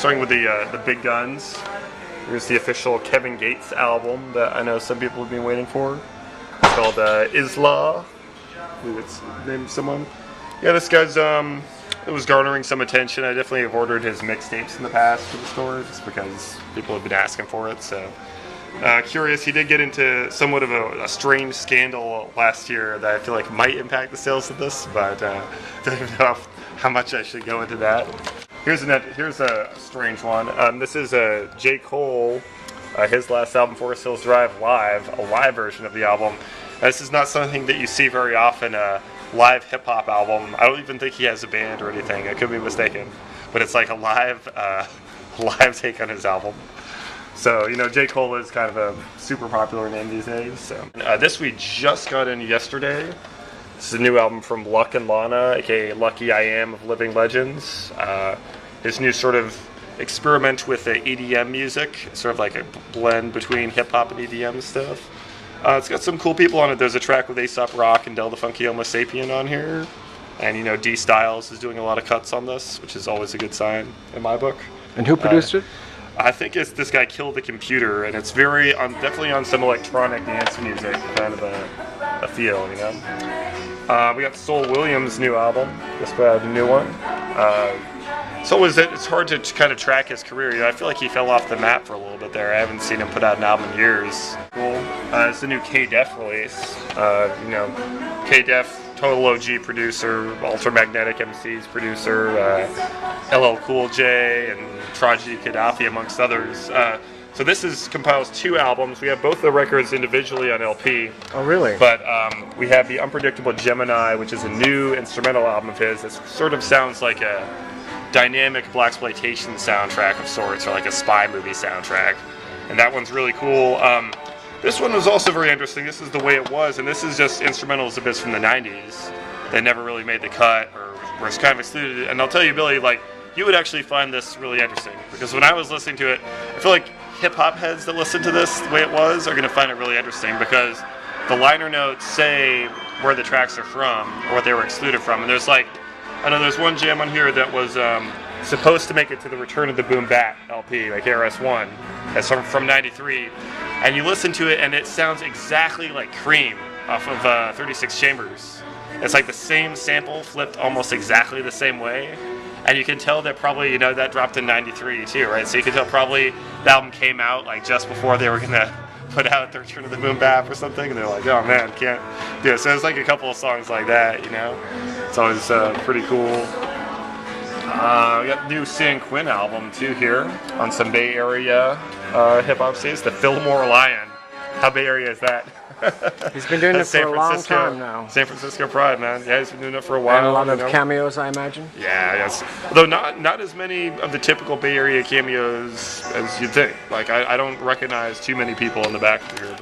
starting with the big guns. Here's the official Kevin Gates album that I know some people have been waiting for. It's called Isla. I believe it's named someone. Yeah, this guy's it was garnering some attention. I definitely have ordered his mixtapes in the past for the store just because people have been asking for it. So curious, he did get into somewhat of a strange scandal last year that I feel like might impact the sales of this, but don't even know how much I should go into that. Here's a strange one. This is J. Cole, his last album, Forest Hills Drive Live, a live version of the album. This is not something that you see very often, a live hip-hop album. I don't even think he has a band or anything. I could be mistaken. But it's like a live take on his album. So, J. Cole is kind of a super popular name these days. So. This we just got in yesterday. This is a new album from Luck and Lana, aka Lucky I Am of Living Legends. His new sort of experiment with EDM music, sort of like a blend between hip-hop and EDM stuff. It's got some cool people on it. There's a track with A$AP Rock and Del the Funky Homo Sapien on here. And, D Styles is doing a lot of cuts on this, which is always a good sign in my book. And who produced it? I think it's this guy Kill the Computer, and it's very definitely on some electronic dance music, kind of a feel, We got Soul Williams' new album. Just put out a new one. It's hard to kind of track his career. I feel like he fell off the map for a little bit there. I haven't seen him put out an album in years. Cool. It's the new K-Def release. K-Def, Total OG producer, Ultramagnetic MC's producer, LL Cool J, and Tragedy Gaddafi, amongst others. So this compiles 2 albums. We have both the records individually on LP. Oh, really? But we have the Unpredictable Gemini, which is a new instrumental album of his that sort of sounds like a dynamic blaxploitation soundtrack of sorts, or like a spy movie soundtrack. And that one's really cool. This one was also very interesting. This is The Way It Was, and this is just instrumentals of his from the 90s that never really made the cut or was kind of excluded. And I'll tell you, Billy, you would actually find this really interesting, because when I was listening to it, I feel like hip-hop heads that listen to this The Way It Was are going to find it really interesting, because the liner notes say where the tracks are from or what they were excluded from. And there's there's one jam on here that was supposed to make it to the Return of the Boom Bat LP, like RS1. That's from 93. And you listen to it, and it sounds exactly like Cream off of 36 Chambers. It's like the same sample flipped almost exactly the same way. And you can tell that probably, that dropped in 93 too, right? So you can tell probably the album came out just before they were going to put out the Return of the Boom Bap or something. And they're like, oh man, can't do it. So there's a couple of songs like that, It's always pretty cool. We got the new San Quinn album too here on some Bay Area hip-hop scenes. The Fillmore Lion. How Bay Area is that? He's been doing it for a long time now. San Francisco Pride, man. Yeah, he's been doing it for a while. And a lot of cameos, I imagine. Yeah, yes. Although not as many of the typical Bay Area cameos as you'd think. I don't recognize too many people in the back here.